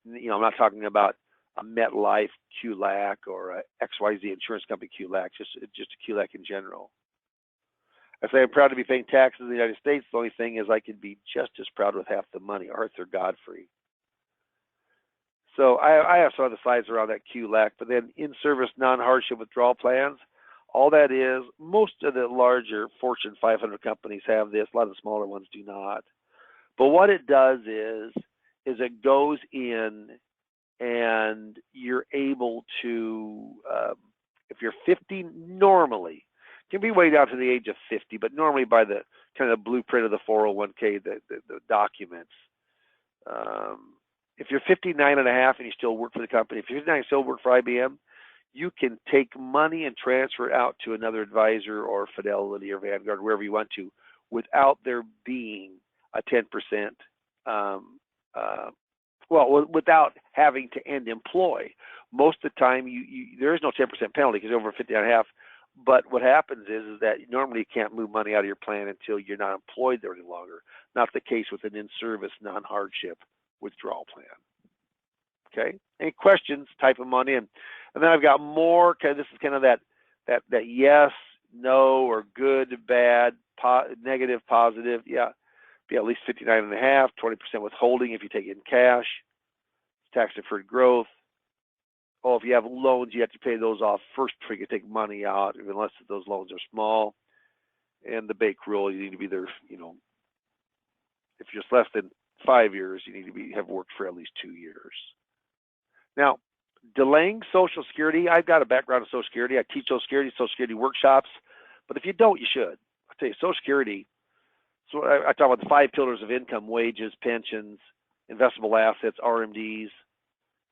not talking about a MetLife QLAC or a XYZ insurance company QLAC, just a QLAC in general. I say I'm proud to be paying taxes in the United States. The only thing is I could be just as proud with half the money. Arthur Godfrey. So I have some other slides around that QLAC, but then in-service non-hardship withdrawal plans, all that is, most of the larger Fortune 500 companies have this. A lot of the smaller ones do not. But what it does is it goes in and you're able to, if you're 50 normally, can be way down to the age of 50, but normally by the kind of the blueprint of the 401k, the documents. If you're 59 and a half and you still work for the company, if you're 59 and still work for IBM, you can take money and transfer it out to another advisor or Fidelity or Vanguard, wherever you want to, without there being a 10%, without having to end employ. Most of the time, there is no 10% penalty because you're over 59 and a half. But what happens is that normally you can't move money out of your plan until you're not employed there any longer. Not the case with an in-service non-hardship withdrawal plan. Okay. Any questions? Type them on in, and then I've got more. This is kind of that yes, no, or good, bad, negative, positive. Yeah, be at least 59 and a half, 20% withholding if you take it in cash, tax deferred growth. Oh, if you have loans, you have to pay those off first before you can take money out, unless those loans are small. And the Bake rule, you need to be there. If you're less than 5 years, you need to have worked for at least 2 years. Now, delaying Social Security, I've got a background in Social Security. I teach Social Security workshops. But if you don't, you should. I'll tell you, Social Security, so I talk about the 5 pillars of income: wages, pensions, investable assets, RMDs,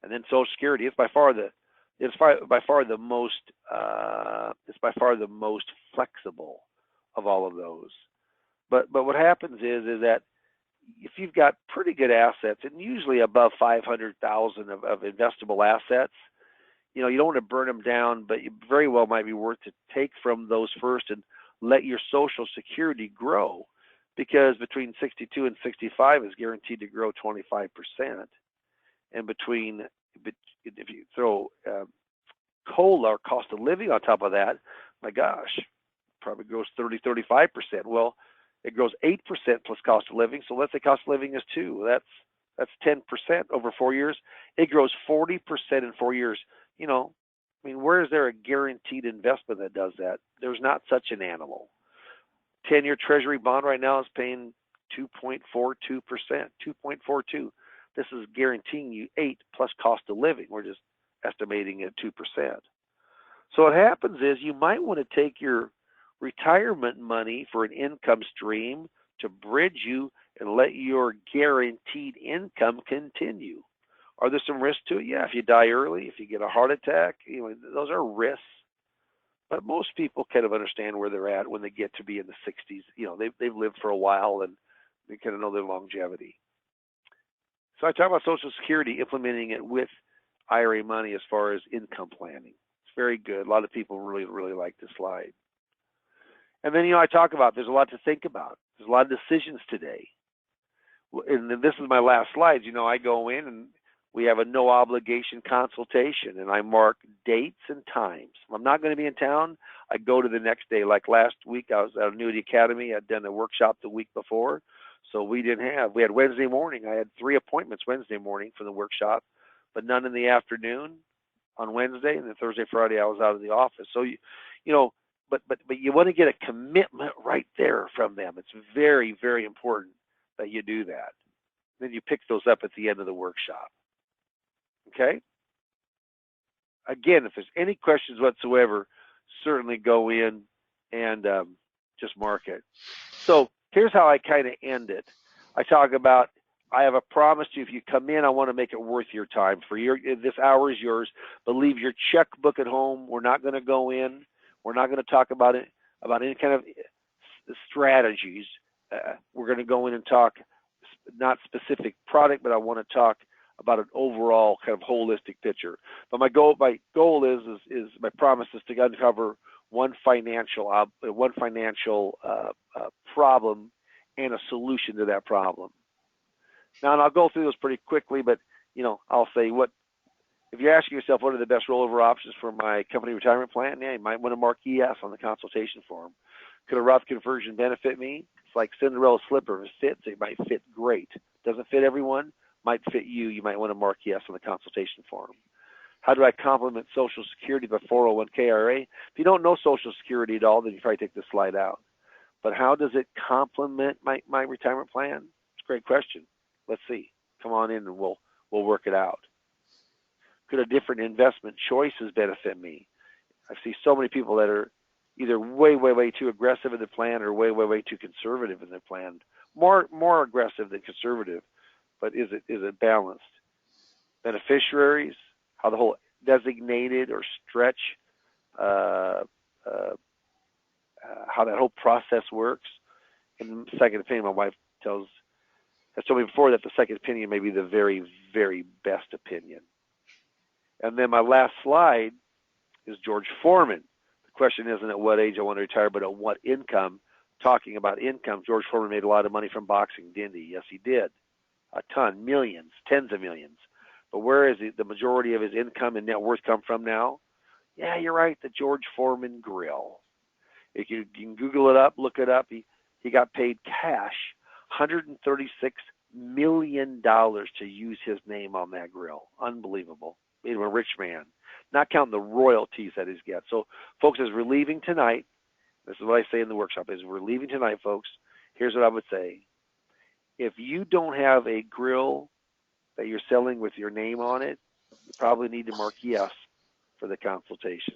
and then Social Security. It's by far the most flexible of all of those. But what happens is that if you've got pretty good assets, and usually above 500,000 of investable assets, you don't want to burn them down, but it very well might be worth to take from those first and let your Social Security grow, because between 62 and 65 is guaranteed to grow 25%, and if you throw COLA, or cost of living, on top of that, my gosh, probably grows 30-35%. Well, it grows 8% plus cost of living. So let's say cost of living is 2. That's 10% over 4 years. It grows 40% in 4 years. Where is there a guaranteed investment that does that? There's not such an animal. 10-year Treasury bond right now is paying 2.42%. 2.42. This is guaranteeing you 8 plus cost of living. We're just estimating it 2%. So what happens is you might want to take your retirement money for an income stream to bridge you and let your guaranteed income continue. Are there some risks to it? Yeah, if you die early, if you get a heart attack, those are risks. But most people kind of understand where they're at when they get to be in the 60s. They've lived for a while and they kind of know their longevity. So I talk about Social Security, implementing it with IRA money as far as income planning. It's very good. A lot of people really, really like this slide. And then, I talk about there's a lot to think about. There's a lot of decisions today. And this is my last slide. I go in and we have a no obligation consultation, and I mark dates and times. If I'm not going to be in town, I go to the next day. Like last week, I was at Annuity Academy. I'd done a workshop the week before. So we had Wednesday morning. I had 3 appointments Wednesday morning for the workshop, but none in the afternoon on Wednesday. And then Thursday, Friday, I was out of the office. So, but you want to get a commitment right there from them. It's very, very important that you do that. Then you pick those up at the end of the workshop. Okay? Again, if there's any questions whatsoever, certainly go in and just mark it. So here's how I kind of end it. I talk about, I have a promise to you. If you come in, I want to make it worth your time. This hour is yours, but leave your checkbook at home. We're not going to go in. We're not going to talk about any kind of strategies. We're going to go in and talk not specific product, but I want to talk about an overall kind of holistic picture. But my goal is my promise is to uncover one financial problem and a solution to that problem. Now, and I'll go through those pretty quickly, but I'll say if you're asking yourself what are the best rollover options for my company retirement plan, yeah, you might want to mark yes on the consultation form. Could a Roth conversion benefit me? It's like Cinderella slipper. If it fits, it might fit great. Doesn't fit everyone, might fit you. You might want to mark yes on the consultation form. How do I complement Social Security by 401k IRA? If you don't know Social Security at all, then you probably take this slide out. But how does it complement my retirement plan? It's a great question. Let's see. Come on in and we'll work it out. Could a different investment choices benefit me? I see so many people that are either way too aggressive in the plan or way too conservative in their plan. More aggressive than conservative, but is it balanced? Beneficiaries, how the whole designated or stretch, how that whole process works. In the second opinion, my wife has told me before that the second opinion may be the very, very best opinion. And then my last slide is George Foreman. The question isn't at what age I want to retire, but at what income. Talking about income, George Foreman made a lot of money from boxing, didn't he? Yes, he did. A ton, millions, tens of millions. But where is the majority of his income and net worth come from now? Yeah, you're right, the George Foreman Grill. If you can Google it up, look it up, he got paid cash, $136 million to use his name on that grill. Unbelievable. Made him a rich man. Not counting the royalties that he's got. So, folks, as we're leaving tonight, this is what I say in the workshop, as we're leaving tonight, folks, here's what I would say. If you don't have a grill that you're selling with your name on it, you probably need to mark yes for the consultation.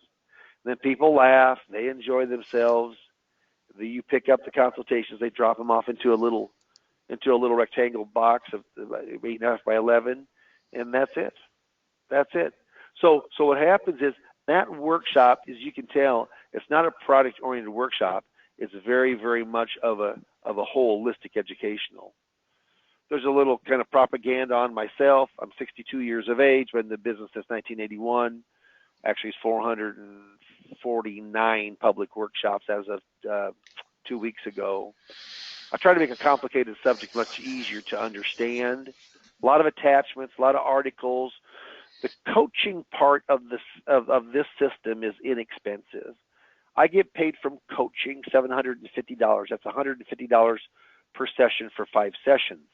And then people laugh, they enjoy themselves. You pick up the consultations, they drop them off into a little rectangle box of 8.5 by 11, and that's it. That's it. So what happens is that workshop, as you can tell, it's not a product-oriented workshop. It's very, very much of a holistic educational. There's a little kind of propaganda on myself. I'm 62 years of age, been in the business since 1981. Actually, it's 449 public workshops as of 2 weeks ago. I try to make a complicated subject much easier to understand. A lot of attachments, a lot of articles. The coaching part of this system is inexpensive. I get paid from coaching $750. That's $150 per session for 5 sessions.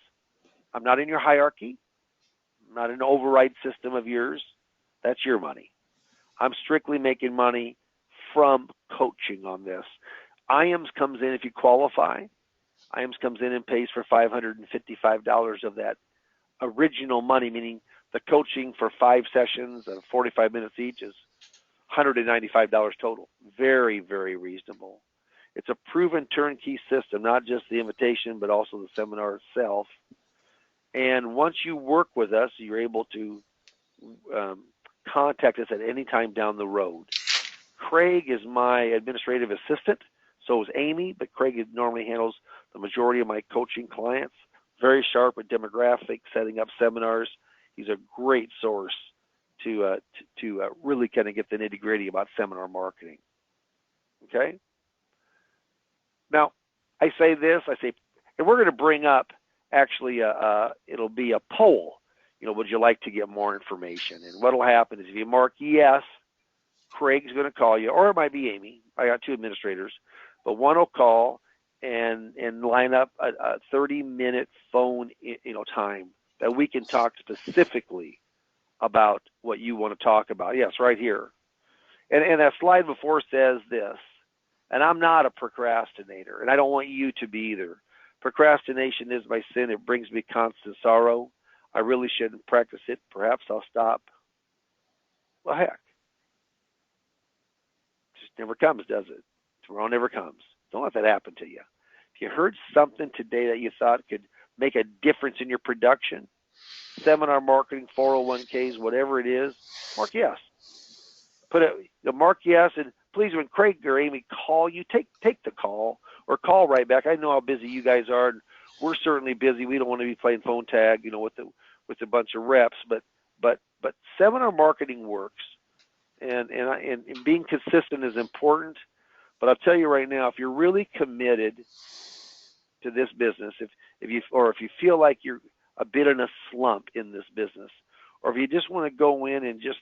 I'm not in your hierarchy. I'm not in an override system of yours. That's your money. I'm strictly making money from coaching on this. IAMS comes in if you qualify. IAMS comes in and pays for $555 of that original money, meaning the coaching for 5 sessions of 45 minutes each is $195 total. Very, very reasonable. It's a proven turnkey system, not just the invitation, but also the seminar itself. And once you work with us, you're able to contact us at any time down the road. Craig is my administrative assistant. So is Amy, but Craig normally handles the majority of my coaching clients. Very sharp with demographics, setting up seminars. He's a great source to really kind of get the nitty-gritty about seminar marketing. Okay? Now, I say this, and we're going to bring up, actually, it'll be a poll. Would you like to get more information? And what will happen is if you mark yes, Craig's going to call you, or it might be Amy. I got 2 administrators, but one will call and line up a 30-minute phone time that we can talk specifically about what you want to talk about. Yes, right here. And that slide before says this, and I'm not a procrastinator, and I don't want you to be either. Procrastination is my sin. It brings me constant sorrow. I really shouldn't practice it. Perhaps I'll stop. Well, heck. It just never comes, does it? Tomorrow never comes. Don't let that happen to you. If you heard something today that you thought could make a difference in your production, seminar marketing, 401ks, whatever it is, mark yes. Mark yes, and please, when Craig or Amy call you, take the call or call right back. I know how busy you guys are, and we're certainly busy. We don't want to be playing phone tag, with a bunch of reps, but seminar marketing works, and being consistent is important. But I'll tell you right now, if you're really committed to this business, if you feel like you're a bit in a slump in this business, or if you just want to go in and just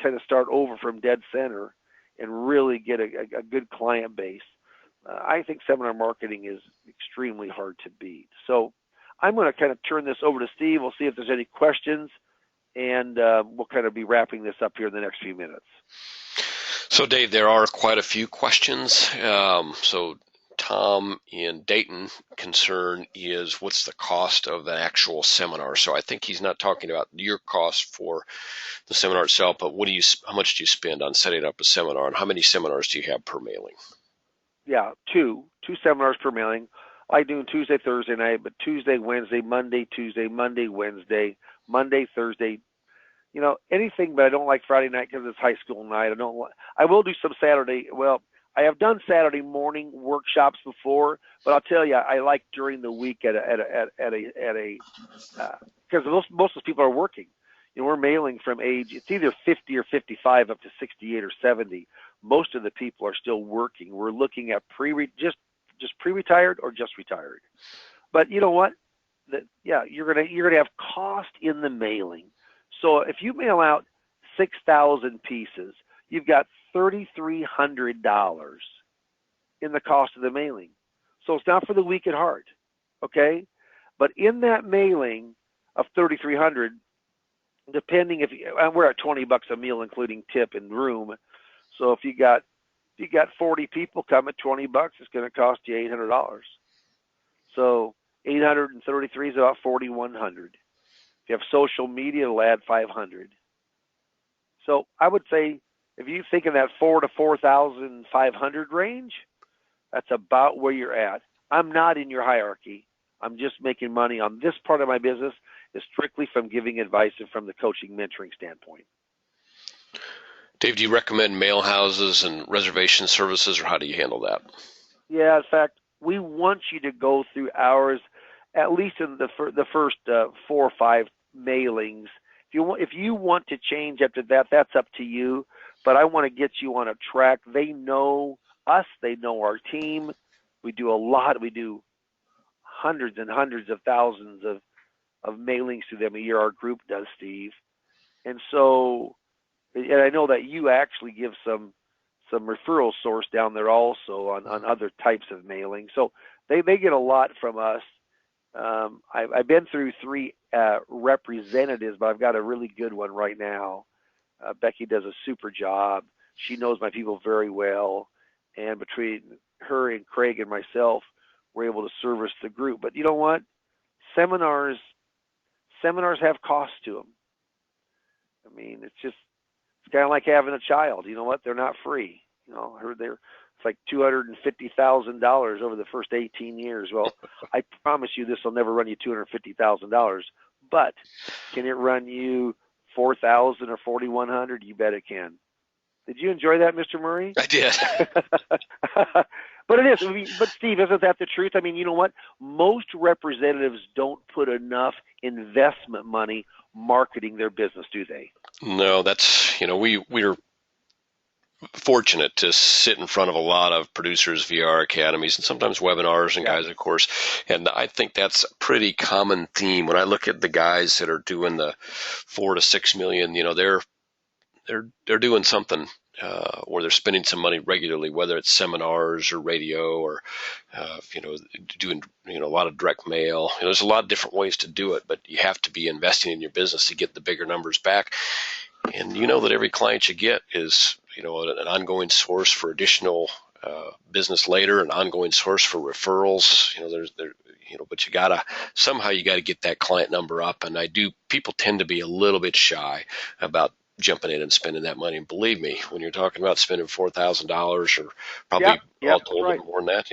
kind of start over from dead center and really get a good client base, I think seminar marketing is extremely hard to beat. So I'm going to kind of turn this over to Steve. We'll see if there's any questions, and we'll kind of be wrapping this up here in the next few minutes. So, Dave, there are quite a few questions. So Tom in Dayton concern is what's the cost of an actual seminar? So I think he's not talking about your cost for the seminar itself, but how much do you spend on setting up a seminar, and how many seminars do you have per mailing? Yeah, two seminars per mailing. I do Tuesday, Thursday night, but Tuesday, Wednesday, Monday, Tuesday, Monday, Wednesday, Monday, Thursday. You know, anything, but I don't like Friday night because it's high school night. I will do some Saturday. Well, I have done Saturday morning workshops before, but I'll tell you, I like during the week because most of the people are working. You know, we're mailing from it's either 50 or 55 up to 68 or 70. Most of the people are still working. We're looking at just pre-retired or just retired. But you know what? You're gonna have cost in the mailing. So if you mail out 6,000 pieces, you've got $3,300 in the cost of the mailing. So it's not for the weak at heart, okay? But in that mailing of $3,300, depending we're at $20 a meal, including tip and room. So if you got 40 people come at $20, it's going to cost you $800. So 833 is about 4,100. If you have social media, it'll add 500. So I would say if you think in that 4,000 to 4,500 range, that's about where you're at. I'm not in your hierarchy. I'm just making money on this part of my business is strictly from giving advice and from the coaching mentoring standpoint. Dave, do you recommend mail houses and reservation services, or how do you handle that? Yeah, in fact, we want you to go through ours at least in the first 4 or 5 mailings. If you want to change after that, that's up to you. But I want to get you on a track. They know us. They know our team. We do a lot. We do hundreds and hundreds of thousands of mailings to them a year. Our group does, Steve. And so, and I know that you actually give some referral source down there also on other types of mailing. So they get a lot from us. I've been through 3 representatives, but I've got a really good one right now. Becky does a super job. She knows my people very well. And between her and Craig and myself, we're able to service the group. But you know what? Seminars have costs to them. I mean, it's kind of like having a child. You know what? They're not free. You know, it's like $250,000 over the first 18 years. Well, I promise you this will never run you $250,000, but can it run you $4,000 or $4,100? You bet it can. Did you enjoy that, Mr. Murray? I did. But it is. I mean, but Steve, isn't that the truth? I mean, you know what? Most representatives don't put enough investment money marketing their business, do they? No, that's, we're fortunate to sit in front of a lot of producers via our academies and sometimes webinars and guys, of course. And I think that's a pretty common theme. When I look at the guys that are doing the 4 to 6 million, they're doing something, or they're spending some money regularly, whether it's seminars or radio or, doing, a lot of direct mail. There's a lot of different ways to do it, but you have to be investing in your business to get the bigger numbers back. And you know that every client you get is, an ongoing source for additional business later, an ongoing source for referrals. But you gotta get that client number up. And people tend to be a little bit shy about jumping in and spending that money. And believe me, when you're talking about spending $4,000 or probably all told right. More than that,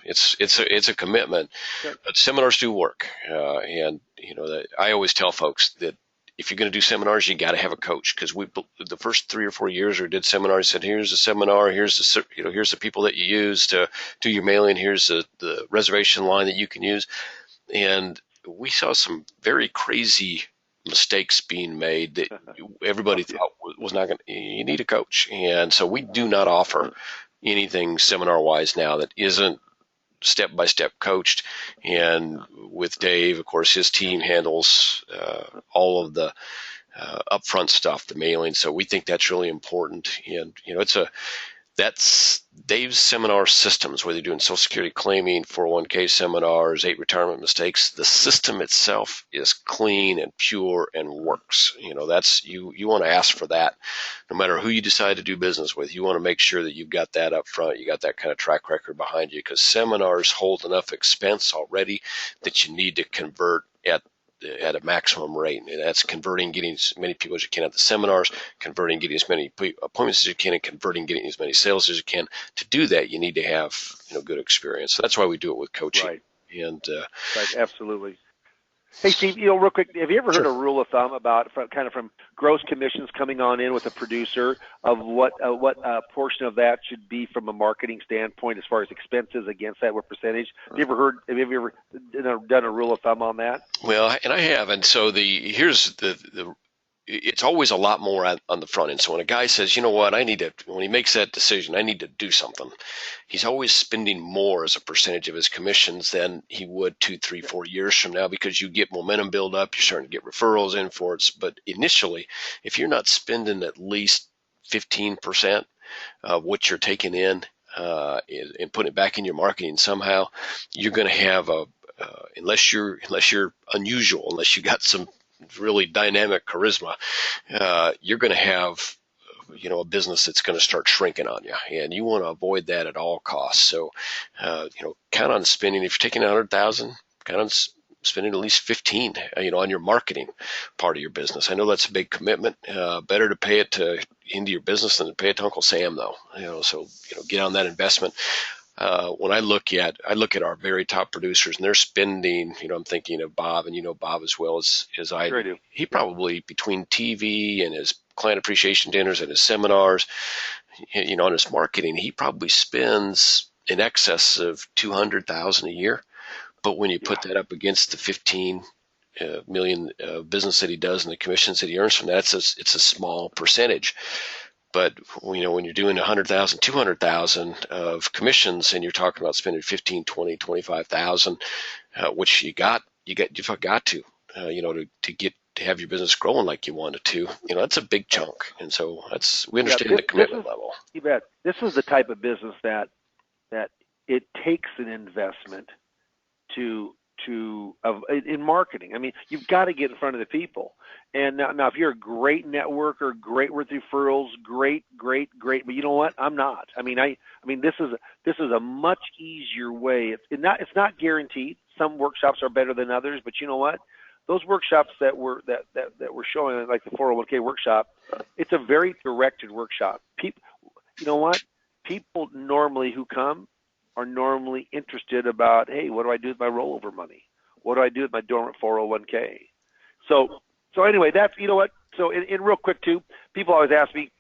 it's a commitment. Yep. But seminars do work, and I always tell folks that if you're going to do seminars, you got to have a coach, because the first 3 or 4 years we did seminars, said here's a seminar, here's the people that you use to do your mailing, here's the reservation line that you can use, and we saw some very crazy mistakes being made that everybody thought was not going to. You need a coach, and so we do not offer anything seminar-wise now that isn't step-by-step coached. And with Dave, of course, his team handles all of the upfront stuff, the mailing. So we think that's really important. And it's That's Dave's seminar systems, whether you're doing Social Security claiming, 401k seminars, 8 retirement mistakes. The system itself is clean and pure and works. That's you want to ask for that. No matter who you decide to do business with, you want to make sure that you've got that up front. You got that kind of track record behind you, because seminars hold enough expense already that you need to convert at a maximum rate. And that's converting, getting as many people as you can at the seminars, converting, getting as many appointments as you can, and converting, getting as many sales as you can. To do that, you need to have good experience. So that's why we do it with coaching. Right. And right, absolutely. Hey, Steve, real quick, have you ever heard a rule of thumb about from gross commissions coming on in with a producer of what portion of that should be from a marketing standpoint as far as expenses against that, what percentage? Have you ever done a rule of thumb on that? Well, and I have. And so here's the it's always a lot more on the front end. So when a guy says, what, when he makes that decision, I need to do something, he's always spending more as a percentage of his commissions than he would 2, 3, 4 years from now, because you get momentum build up, you're starting to get referrals in for it. But initially, if you're not spending at least 15% of what you're taking in and putting it back in your marketing somehow, you're going to have unless you're unusual, unless you got some really dynamic charisma, you're going to have a business that's going to start shrinking on you, and you want to avoid that at all costs. So count on spending, if you're taking 100,000, count on spending at least 15 on your marketing part of your business. I know that's a big commitment. Better to pay it into your business than to pay it to Uncle Sam, though. So get on that investment. When I look at our very top producers, and they're spending, I'm thinking of Bob, and Bob as well as I Sure do. He probably, between TV and his client appreciation dinners and his seminars, on his marketing, he probably spends in excess of $200,000 a year. But when you put that up against the 15 million business that he does and the commissions that he earns from that, it's a small percentage. But when you're doing 100,000, 200,000 of commissions, and you're talking about spending 15, 20, 25,000, which you've got to have your business growing like you want it to. That's a big chunk, and so we understand the commitment level. You bet. This is the type of business that it takes an investment in marketing. I mean, you've got to get in front of the people. And now if you're a great networker, great with referrals, great, but you know what? I'm not. I mean, this is a much easier way. It's not guaranteed. Some workshops are better than others, but you know what? Those workshops that we're showing, like the 401k workshop, it's a very directed workshop. People, you know what? People normally who come are normally interested about, hey, what do I do with my rollover money? What do I do with my dormant 401k? So anyway, that's, what? So in real quick too, people always ask me,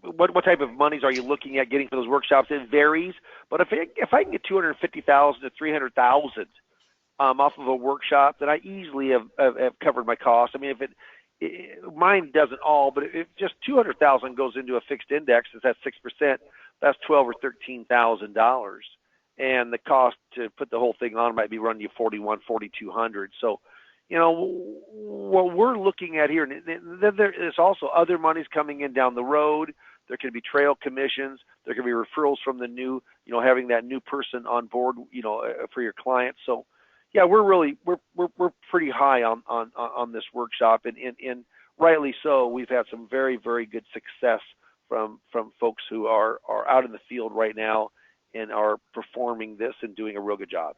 what type of monies are you looking at getting for those workshops? It varies, but if I can get $250,000 to $300,000 off of a workshop, then I easily have covered my costs. I mean, mine doesn't all, but if just $200,000 goes into a fixed index, is that 6%? That's $12,000 or $13,000, and the cost to put the whole thing on might be running you $4,100, $4,200. So, what we're looking at here, and then there's also other monies coming in down the road. There can be trail commissions. There can be referrals from the new, having that new person on board, for your clients. So, yeah, we're pretty high on this workshop, and rightly so. We've had some very, very good success from folks who are out in the field right now and are performing this and doing a real good job.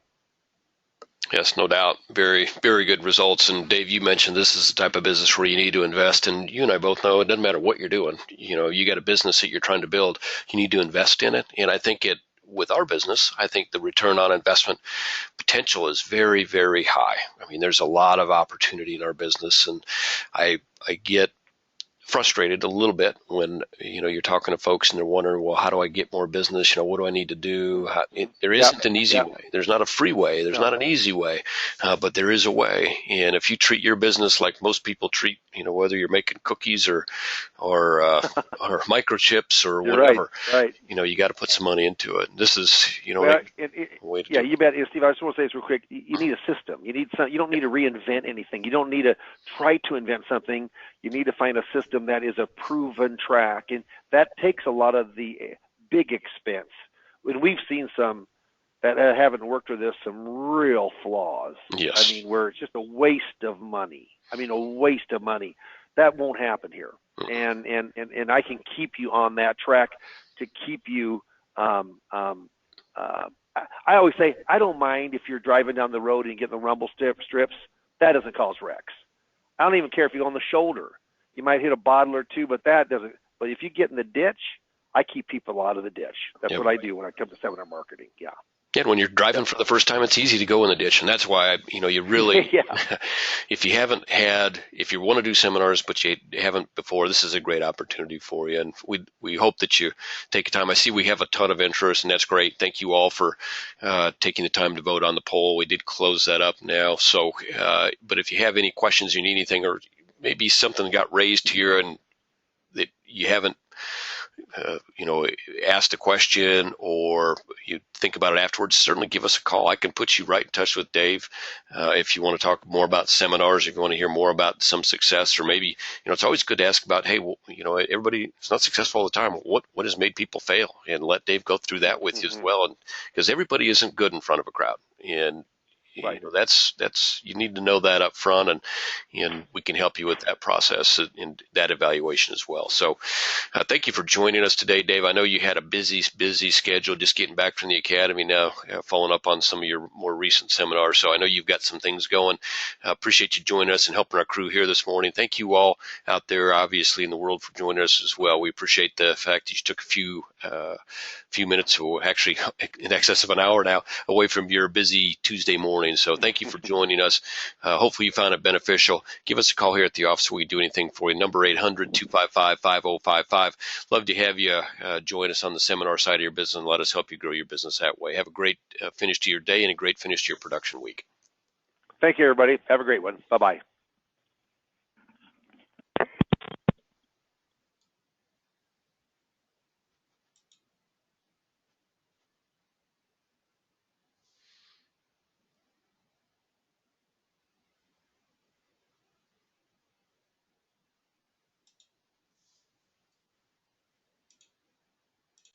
Yes, no doubt. Very, very good results. And Dave, you mentioned this is the type of business where you need to invest. And you and I both know it doesn't matter what you're doing. You got a business that you're trying to build. You need to invest in it. And I think with our business, I think the return on investment potential is very, very high. I mean, there's a lot of opportunity in our business. And I get frustrated a little bit when you're talking to folks and they're wondering, well, how do I get more business? What do I need to do? There isn't an easy way. There's not a free way. There's not an easy way, but there is a way. And if you treat your business like most people treat, whether you're making cookies or microchips or whatever, right. You got to put some money into it. This is, way to you bet. Steve, I just want to say this real quick. You need a system. You don't need to reinvent anything. You don't need to try to invent something. You need to find a system them that is a proven track, and that takes a lot of the big expense. When we've seen some that haven't worked with this, some real flaws. Yes. I mean, where it's just a waste of money. I mean, a waste of money. That won't happen here. And I can keep you on that track to keep you. I always say I don't mind if you're driving down the road and getting the rumble strips. That doesn't cause wrecks. I don't even care if you go on the shoulder. You might hit a bottle or two, but that doesn't. But if you get in the ditch, I keep people out of the ditch. That's what I do when I come to seminar marketing. Yeah. Yeah, when you're driving for the first time, it's easy to go in the ditch, and that's why you really, if you want to do seminars but you haven't before, this is a great opportunity for you, and we hope that you take time. I see we have a ton of interest, and that's great. Thank you all for taking the time to vote on the poll. We did close that up now, so but if you have any questions, you need anything, or maybe something got raised here and that you haven't asked a question, or you think about it afterwards, certainly give us a call. I can put you right in touch with Dave if you want to talk more about seminars, if you want to hear more about some success, or maybe, it's always good to ask about, hey, well, everybody is not successful all the time. What has made people fail? And let Dave go through that with you as well. And because everybody isn't good in front of a crowd. And right. That's you need to know that up front, and we can help you with that process and that evaluation as well. So thank you for joining us today, Dave. I know you had a busy schedule just getting back from the academy now, following up on some of your more recent seminars. So I know you've got some things going. Appreciate you joining us and helping our crew here this morning. Thank you all out there, obviously, in the world, for joining us as well. We appreciate the fact that you took a few minutes, or actually in excess of an hour now, away from your busy Tuesday morning. So thank you for joining us. Hopefully you found it beneficial. Give us a call here at the office. We do anything for you. Number 800-255-5055. Love to have you join us on the seminar side of your business and let us help you grow your business that way. Have a great finish to your day and a great finish to your production week. Thank you, everybody. Have a great one. Bye-bye.